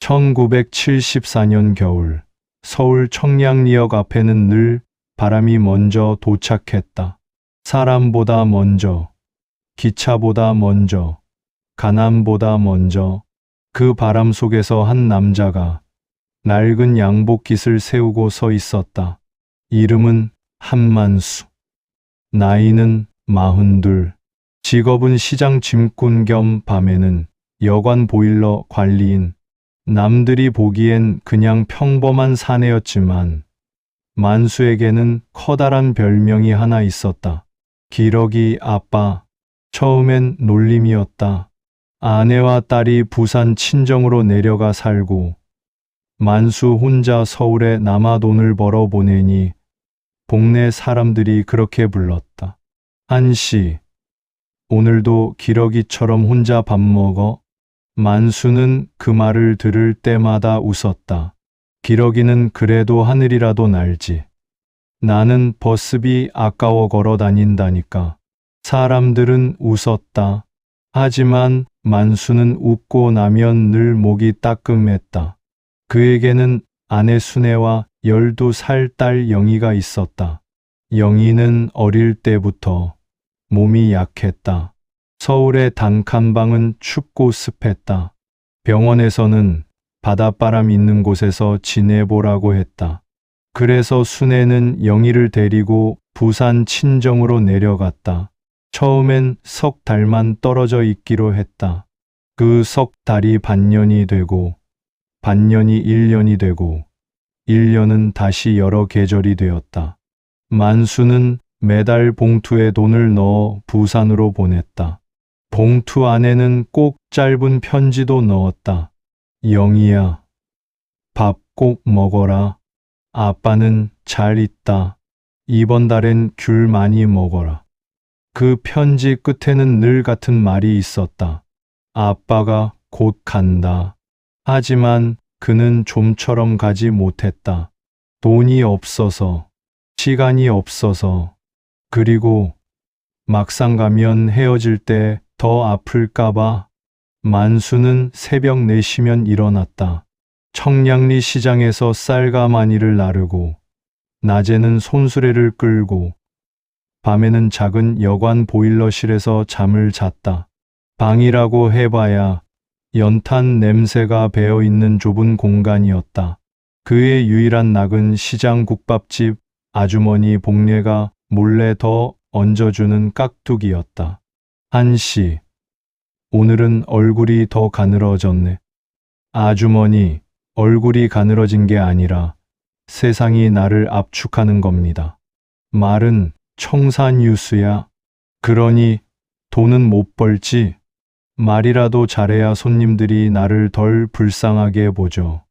1974년 겨울, 서울 청량리역 앞에는 늘 바람이 먼저 도착했다. 사람보다 먼저, 기차보다 먼저, 가난보다 먼저. 그 바람 속에서 한 남자가 낡은 양복깃을 세우고 서 있었다. 이름은 한만수. 나이는 42. 직업은 시장 짐꾼 겸 밤에는 여관 보일러 관리인. 남들이 보기엔 그냥 평범한 사내였지만 만수에게는 커다란 별명이 하나 있었다. 기러기 아빠. 처음엔 놀림이었다. 아내와 딸이 부산 친정으로 내려가 살고 만수 혼자 서울에 남아 돈을 벌어 보내니 동네 사람들이 그렇게 불렀다. 한씨, 오늘도 기러기처럼 혼자 밥 먹어? 만수는 그 말을 들을 때마다 웃었다. 기러기는 그래도 하늘이라도 날지. 나는 버스비 아까워 걸어 다닌다니까. 사람들은 웃었다. 하지만 만수는 웃고 나면 늘 목이 따끔했다. 그에게는 아내 순애와 12살 딸 영희가 있었다. 영희는 어릴 때부터 몸이 약했다. 서울의 단칸방은 춥고 습했다. 병원에서는 바닷바람 있는 곳에서 지내보라고 했다. 그래서 순애는 영희를 데리고 부산 친정으로 내려갔다. 처음엔 석 달만 떨어져 있기로 했다. 그 석 달이 반년이 되고, 반년이 1년이 되고, 1년은 다시 여러 계절이 되었다. 만수는 매달 봉투에 돈을 넣어 부산으로 보냈다. 봉투 안에는 꼭 짧은 편지도 넣었다. 영희야, 밥 꼭 먹어라. 아빠는 잘 있다. 이번 달엔 귤 많이 먹어라. 그 편지 끝에는 늘 같은 말이 있었다. 아빠가 곧 간다. 하지만 그는 좀처럼 가지 못했다. 돈이 없어서, 시간이 없어서, 그리고 막상 가면 헤어질 때 더 아플까봐. 만수는 새벽 4시면 일어났다. 청량리 시장에서 쌀가마니를 나르고, 낮에는 손수레를 끌고, 밤에는 작은 여관 보일러실에서 잠을 잤다. 방이라고 해봐야 연탄 냄새가 배어있는 좁은 공간이었다. 그의 유일한 낙은 시장 국밥집 아주머니 복례가 몰래 더 얹어주는 깍두기였다. 한씨, 오늘은 얼굴이 더 가늘어졌네. 아주머니, 얼굴이 가늘어진 게 아니라 세상이 나를 압축하는 겁니다. 말은 청산유수야. 그러니 돈은 못 벌지. 말이라도 잘해야 손님들이 나를 덜 불쌍하게 보죠.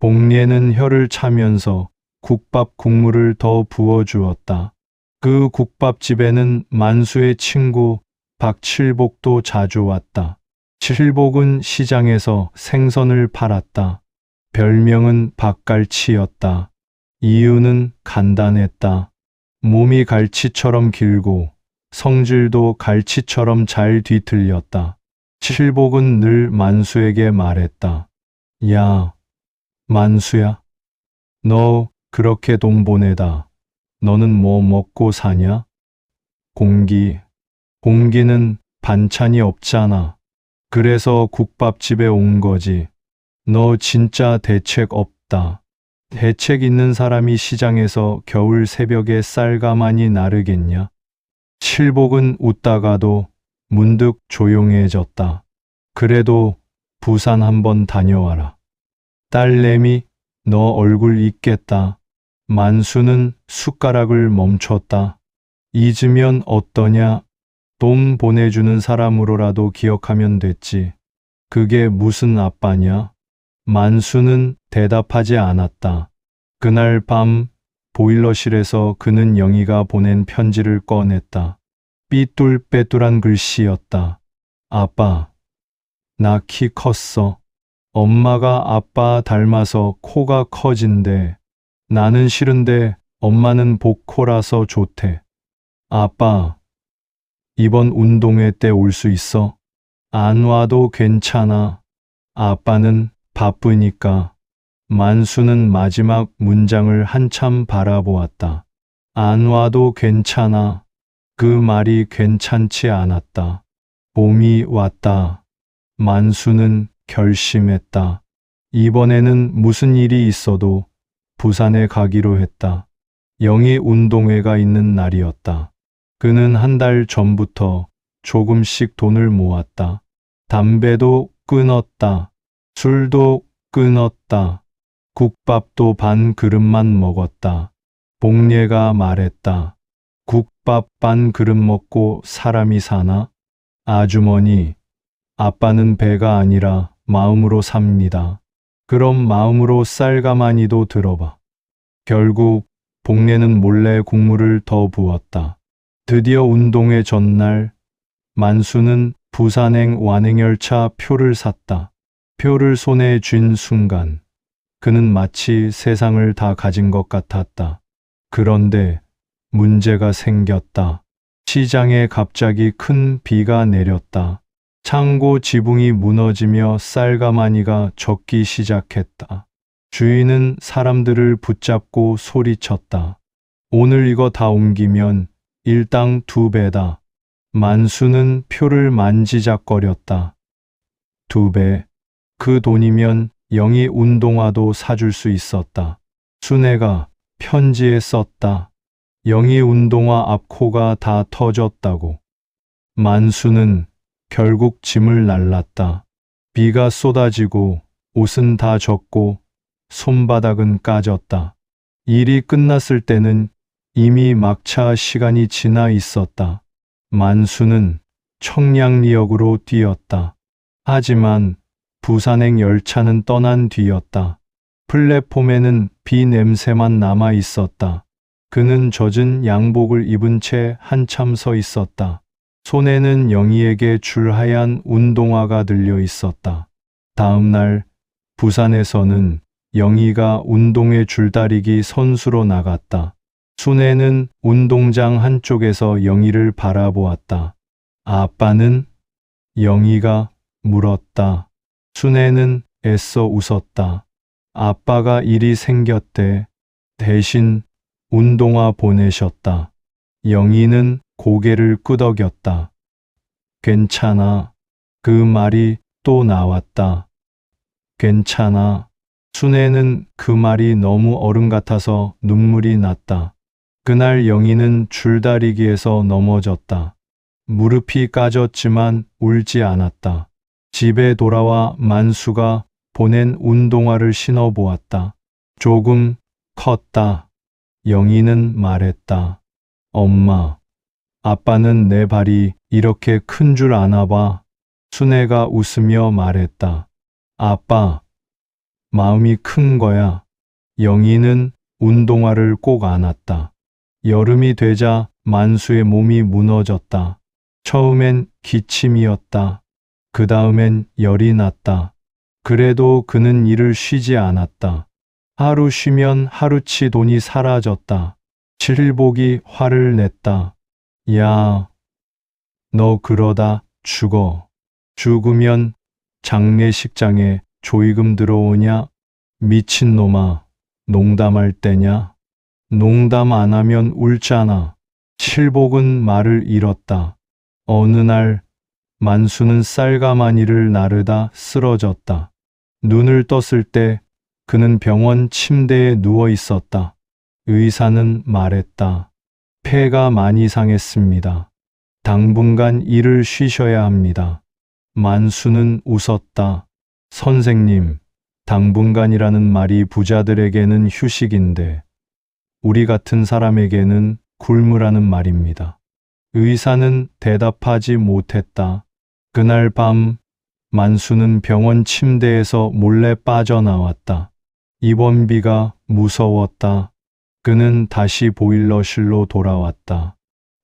복례는 혀를 차면서 국밥 국물을 더 부어주었다. 그 국밥집에는 만수의 친구 박칠복도 자주 왔다. 칠복은 시장에서 생선을 팔았다. 별명은 박갈치였다. 이유는 간단했다. 몸이 갈치처럼 길고 성질도 갈치처럼 잘 뒤틀렸다. 칠복은 늘 만수에게 말했다. 야, 만수야, 너 그렇게 돈 보내다 너는 뭐 먹고 사냐? 공기는 반찬이 없잖아. 그래서 국밥집에 온 거지. 너 진짜 대책 없다. 대책 있는 사람이 시장에서 겨울 새벽에 쌀가마니 나르겠냐? 칠복은 웃다가도 문득 조용해졌다. 그래도 부산 한번 다녀와라. 딸내미, 너 얼굴 잊겠다. 만수는 숟가락을 멈췄다. 잊으면 어떠냐? 돈 보내주는 사람으로라도 기억하면 됐지. 그게 무슨 아빠냐? 만수는 대답하지 않았다. 그날 밤 보일러실에서 그는 영희가 보낸 편지를 꺼냈다. 삐뚤빼뚤한 글씨였다. 아빠, 나 키 컸어. 엄마가 아빠 닮아서 코가 커진대. 나는 싫은데 엄마는 복코라서 좋대. 아빠, 이번 운동회 때 올 수 있어? 안 와도 괜찮아. 아빠는 바쁘니까. 만수는 마지막 문장을 한참 바라보았다. 안 와도 괜찮아. 그 말이 괜찮지 않았다. 봄이 왔다. 만수는 결심했다. 이번에는 무슨 일이 있어도 부산에 가기로 했다. 영희 운동회가 있는 날이었다. 그는 한 달 전부터 조금씩 돈을 모았다. 담배도 끊었다. 술도 끊었다. 국밥도 반 그릇만 먹었다. 복례가 말했다. 국밥 반 그릇 먹고 사람이 사나? 아주머니, 아빠는 배가 아니라 마음으로 삽니다. 그럼 마음으로 쌀가마니도 들어봐. 결국 복례는 몰래 국물을 더 부었다. 드디어 운동회 전날 만수는 부산행 완행열차 표를 샀다. 표를 손에 쥔 순간 그는 마치 세상을 다 가진 것 같았다. 그런데 문제가 생겼다. 시장에 갑자기 큰 비가 내렸다. 창고 지붕이 무너지며 쌀가마니가 젖기 시작했다. 주인은 사람들을 붙잡고 소리쳤다. 오늘 이거 다 옮기면 일당 2배다. 만수는 표를 만지작거렸다. 2배. 그 돈이면 영희 운동화도 사줄 수 있었다. 순애가 편지에 썼다. 영희 운동화 앞코가 다 터졌다고. 만수는 결국 짐을 날랐다. 비가 쏟아지고 옷은 다 젖고 손바닥은 까졌다. 일이 끝났을 때는 이미 막차 시간이 지나 있었다. 만수는 청량리역으로 뛰었다. 하지만 부산행 열차는 떠난 뒤였다. 플랫폼에는 비 냄새만 남아 있었다. 그는 젖은 양복을 입은 채 한참 서 있었다. 손에는 영희에게 줄 하얀 운동화가 들려 있었다. 다음 날 부산에서는 영희가 운동회 줄다리기 선수로 나갔다. 순애는 운동장 한쪽에서 영희를 바라보았다. 아빠는? 영희가 물었다. 순애는 애써 웃었다. 아빠가 일이 생겼대. 대신 운동화 보내셨다. 영희는 고개를 끄덕였다. 괜찮아. 그 말이 또 나왔다. 괜찮아. 순애는 그 말이 너무 어른 같아서 눈물이 났다. 그날 영희는 줄다리기에서 넘어졌다. 무릎이 까졌지만 울지 않았다. 집에 돌아와 만수가 보낸 운동화를 신어보았다. 조금 컸다. 영희는 말했다. 엄마, 아빠는 내 발이 이렇게 큰 줄 아나 봐. 순애가 웃으며 말했다. 아빠, 마음이 큰 거야. 영희는 운동화를 꼭 안았다. 여름이 되자 만수의 몸이 무너졌다. 처음엔 기침이었다. 그 다음엔 열이 났다. 그래도 그는 일을 쉬지 않았다. 하루 쉬면 하루치 돈이 사라졌다. 칠복이 화를 냈다. 야, 너 그러다 죽어. 죽으면 장례식장에 조의금 들어오냐? 미친놈아, 농담할 때냐? 농담 안 하면 울잖아. 칠복은 말을 잃었다. 어느 날 만수는 쌀가마니를 나르다 쓰러졌다. 눈을 떴을 때 그는 병원 침대에 누워 있었다. 의사는 말했다. 폐가 많이 상했습니다. 당분간 일을 쉬셔야 합니다. 만수는 웃었다. 선생님, 당분간이라는 말이 부자들에게는 휴식인데 우리 같은 사람에게는 굶으라는 말입니다. 의사는 대답하지 못했다. 그날 밤 만수는 병원 침대에서 몰래 빠져나왔다. 입원비가 무서웠다. 그는 다시 보일러실로 돌아왔다.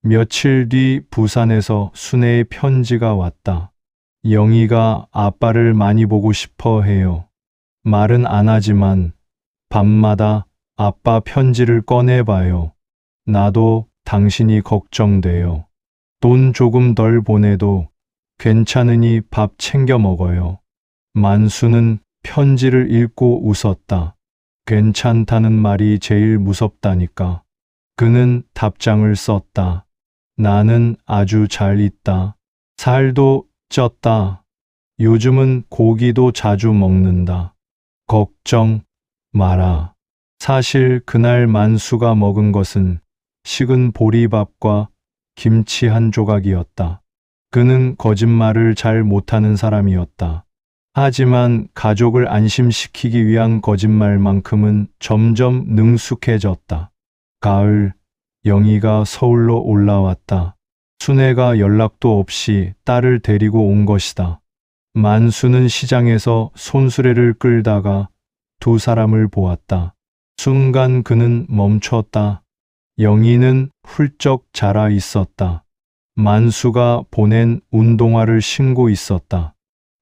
며칠 뒤 부산에서 순애의 편지가 왔다. 영희가 아빠를 많이 보고 싶어 해요. 말은 안 하지만 밤마다 아빠 편지를 꺼내봐요. 나도 당신이 걱정돼요. 돈 조금 덜 보내도 괜찮으니 밥 챙겨 먹어요. 만수는 편지를 읽고 웃었다. 괜찮다는 말이 제일 무섭다니까. 그는 답장을 썼다. 나는 아주 잘 있다. 살도 쪘다. 요즘은 고기도 자주 먹는다. 걱정 마라. 사실 그날 만수가 먹은 것은 식은 보리밥과 김치 한 조각이었다. 그는 거짓말을 잘 못하는 사람이었다. 하지만 가족을 안심시키기 위한 거짓말만큼은 점점 능숙해졌다. 가을, 영희가 서울로 올라왔다. 순애가 연락도 없이 딸을 데리고 온 것이다. 만수는 시장에서 손수레를 끌다가 두 사람을 보았다. 순간 그는 멈췄다. 영희는 훌쩍 자라 있었다. 만수가 보낸 운동화를 신고 있었다.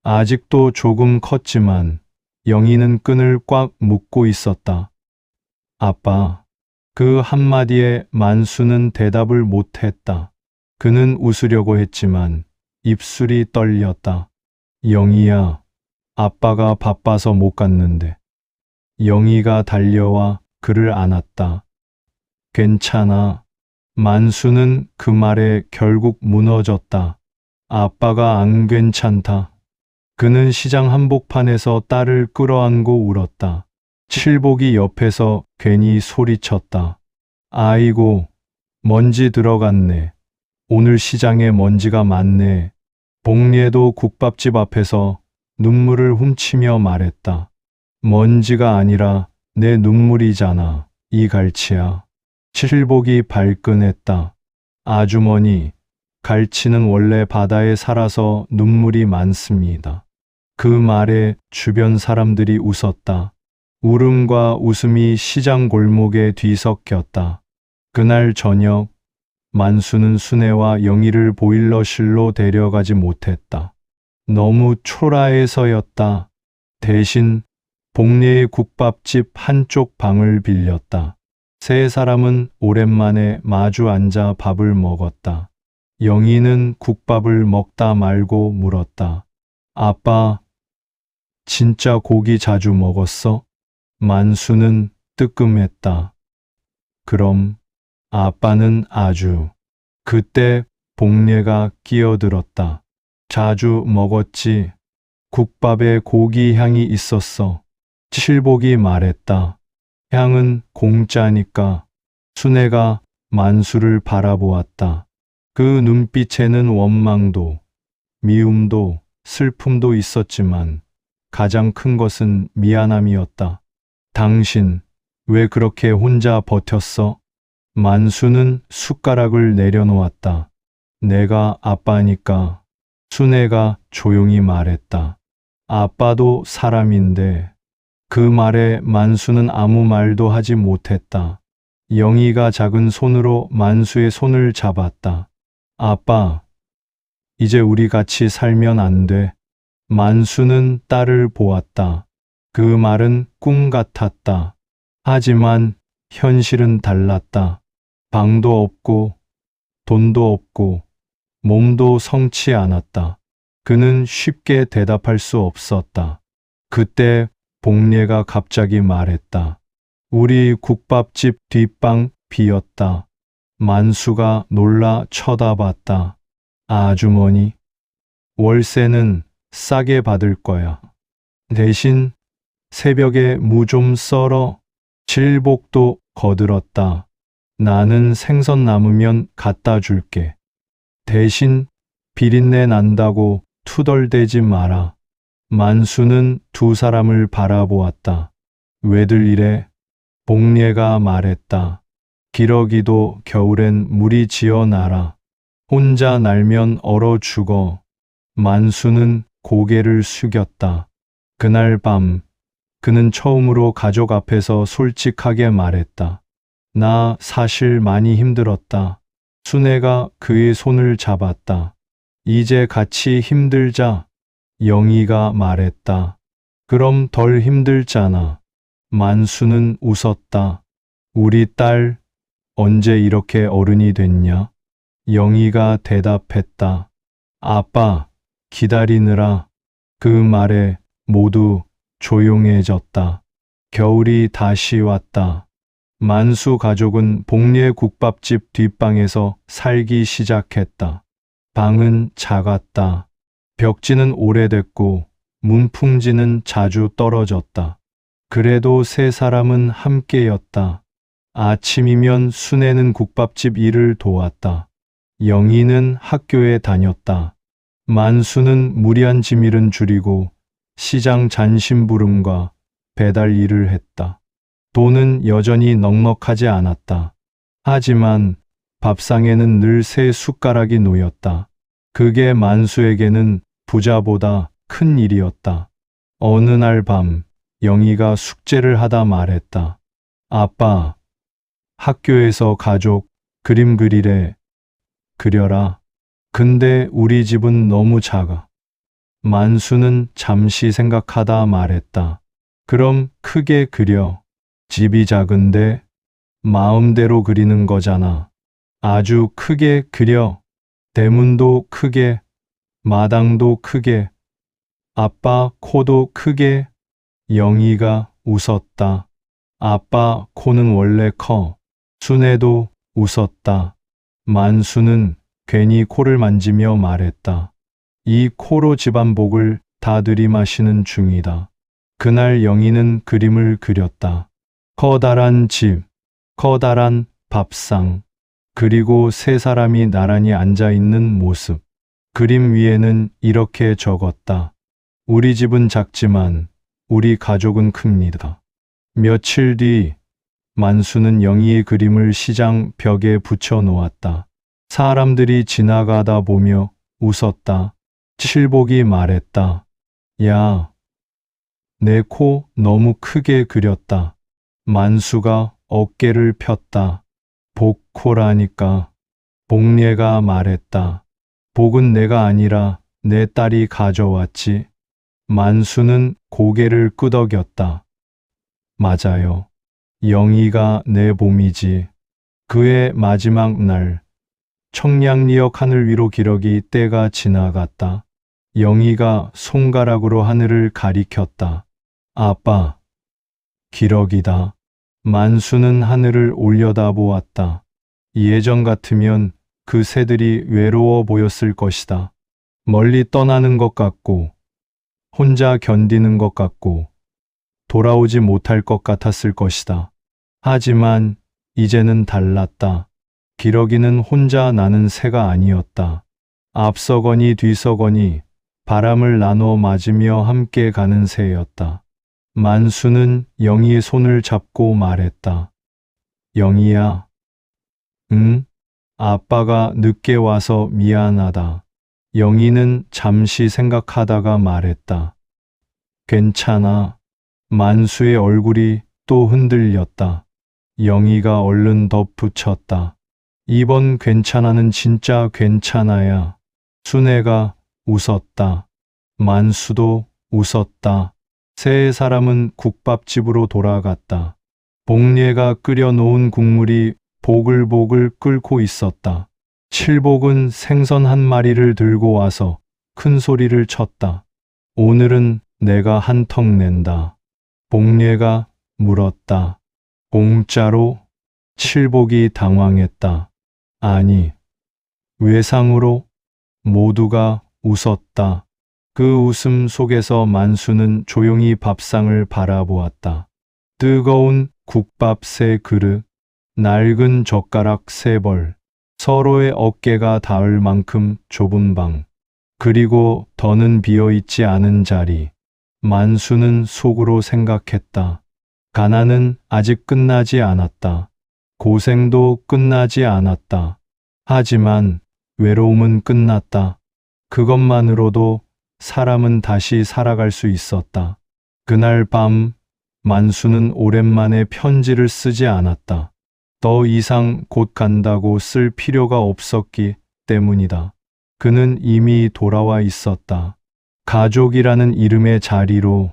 아직도 조금 컸지만 영희는 끈을 꽉 묶고 있었다. 아빠. 그 한마디에 만수는 대답을 못했다. 그는 웃으려고 했지만 입술이 떨렸다. 영희야, 아빠가 바빠서 못 갔는데. 영희가 달려와 그를 안았다. 괜찮아. 만수는 그 말에 결국 무너졌다. 아빠가 안 괜찮다. 그는 시장 한복판에서 딸을 끌어안고 울었다. 칠복이 옆에서 괜히 소리쳤다. 아이고, 먼지 들어갔네. 오늘 시장에 먼지가 많네. 복리에도 국밥집 앞에서 눈물을 훔치며 말했다. 먼지가 아니라 내 눈물이잖아, 이 갈치야. 칠복이 발끈했다. 아주머니, 갈치는 원래 바다에 살아서 눈물이 많습니다. 그 말에 주변 사람들이 웃었다. 울음과 웃음이 시장 골목에 뒤섞였다. 그날 저녁, 만수는 순애와 영희를 보일러실로 데려가지 못했다. 너무 초라해서였다. 대신 복리의 국밥집 한쪽 방을 빌렸다. 세 사람은 오랜만에 마주 앉아 밥을 먹었다. 영희는 국밥을 먹다 말고 물었다. 아빠, 진짜 고기 자주 먹었어? 만수는 뜨끔했다. 그럼 아빠는 아주. 그때 복례가 끼어들었다. 자주 먹었지. 국밥에 고기 향이 있었어. 칠복이 말했다. 향은 공짜니까. 순애가 만수를 바라보았다. 그 눈빛에는 원망도, 미움도, 슬픔도 있었지만 가장 큰 것은 미안함이었다. 당신, 왜 그렇게 혼자 버텼어? 만수는 숟가락을 내려놓았다. 내가 아빠니까. 순애가 조용히 말했다. 아빠도 사람인데. 그 말에 만수는 아무 말도 하지 못했다. 영희가 작은 손으로 만수의 손을 잡았다. 아빠, 이제 우리 같이 살면 안 돼. 만수는 딸을 보았다. 그 말은 꿈 같았다. 하지만 현실은 달랐다. 방도 없고 돈도 없고 몸도 성치 않았다. 그는 쉽게 대답할 수 없었다. 그때 복례가 갑자기 말했다. 우리 국밥집 뒷방 비었다. 만수가 놀라 쳐다봤다. 아주머니, 월세는 싸게 받을 거야. 대신 새벽에 무 좀 썰어. 칠복도 거들었다. 나는 생선 남으면 갖다 줄게. 대신 비린내 난다고 투덜대지 마라. 만수는 두 사람을 바라보았다. 왜들 이래? 복례가 말했다. 기러기도 겨울엔 물이 지어 날아. 혼자 날면 얼어 죽어. 만수는 고개를 숙였다. 그날 밤 그는 처음으로 가족 앞에서 솔직하게 말했다. 나 사실 많이 힘들었다. 순애가 그의 손을 잡았다. 이제 같이 힘들자. 영희가 말했다. 그럼 덜 힘들잖아. 만수는 웃었다. 우리 딸 언제 이렇게 어른이 됐냐? 영희가 대답했다. 아빠, 기다리느라. 그 말에 모두 조용해졌다. 겨울이 다시 왔다. 만수 가족은 복리의 국밥집 뒷방에서 살기 시작했다. 방은 작았다. 벽지는 오래됐고 문풍지는 자주 떨어졌다. 그래도 세 사람은 함께였다. 아침이면 순애는 국밥집 일을 도왔다. 영희는 학교에 다녔다. 만수는 무리한 지밀은 줄이고 시장 잔심부름과 배달 일을 했다. 돈은 여전히 넉넉하지 않았다. 하지만 밥상에는 늘 새 숟가락이 놓였다. 그게 만수에게는 부자보다 큰 일이었다. 어느 날 밤 영희가 숙제를 하다 말했다. 아빠, 학교에서 가족 그림 그리래. 그려라. 근데 우리 집은 너무 작아. 만수는 잠시 생각하다 말했다. 그럼 크게 그려. 집이 작은데 마음대로 그리는 거잖아. 아주 크게 그려. 대문도 크게, 마당도 크게, 아빠 코도 크게. 영희가 웃었다. 아빠 코는 원래 커. 순애도 웃었다. 만수는 괜히 코를 만지며 말했다. 이 코로 집안복을 다 들이마시는 중이다. 그날 영희는 그림을 그렸다. 커다란 집, 커다란 밥상, 그리고 세 사람이 나란히 앉아 있는 모습. 그림 위에는 이렇게 적었다. 우리 집은 작지만 우리 가족은 큽니다. 며칠 뒤 만수는 영희의 그림을 시장 벽에 붙여 놓았다. 사람들이 지나가다 보며 웃었다. 칠복이 말했다. 야, 내 코 너무 크게 그렸다. 만수가 어깨를 폈다. 복코라니까. 복례가 말했다. 복은 내가 아니라 내 딸이 가져왔지. 만수는 고개를 끄덕였다. 맞아요. 영희가 내 봄이지. 그의 마지막 날, 청량리역 하늘 위로 기러기 때가 지나갔다. 영희가 손가락으로 하늘을 가리켰다. 아빠, 기러기다. 만수는 하늘을 올려다보았다. 예전 같으면 그 새들이 외로워 보였을 것이다. 멀리 떠나는 것 같고, 혼자 견디는 것 같고, 돌아오지 못할 것 같았을 것이다. 하지만 이제는 달랐다. 기러기는 혼자 나는 새가 아니었다. 앞서거니 뒤서거니 바람을 나눠 맞으며 함께 가는 새였다. 만수는 영희의 손을 잡고 말했다. 영희야. 응? 아빠가 늦게 와서 미안하다. 영희는 잠시 생각하다가 말했다. 괜찮아. 만수의 얼굴이 또 흔들렸다. 영희가 얼른 덧붙였다. 이번 괜찮아는 진짜 괜찮아야. 순애가 웃었다. 만수도 웃었다. 세 사람은 국밥집으로 돌아갔다. 복례가 끓여놓은 국물이 보글보글 끓고 있었다. 칠복은 생선 한 마리를 들고 와서 큰 소리를 쳤다. 오늘은 내가 한턱 낸다. 복례가 물었다. 공짜로? 칠복이 당황했다. 아니, 외상으로? 모두가 웃었다. 그 웃음 속에서 만수는 조용히 밥상을 바라보았다. 뜨거운 국밥 세 그릇, 낡은 젓가락 세 벌, 서로의 어깨가 닿을 만큼 좁은 방, 그리고 더는 비어있지 않은 자리. 만수는 속으로 생각했다. 가난은 아직 끝나지 않았다. 고생도 끝나지 않았다. 하지만 외로움은 끝났다. 그것만으로도 사람은 다시 살아갈 수 있었다. 그날 밤 만수는 오랜만에 편지를 쓰지 않았다. 더 이상 곧 간다고 쓸 필요가 없었기 때문이다. 그는 이미 돌아와 있었다. 가족이라는 이름의 자리로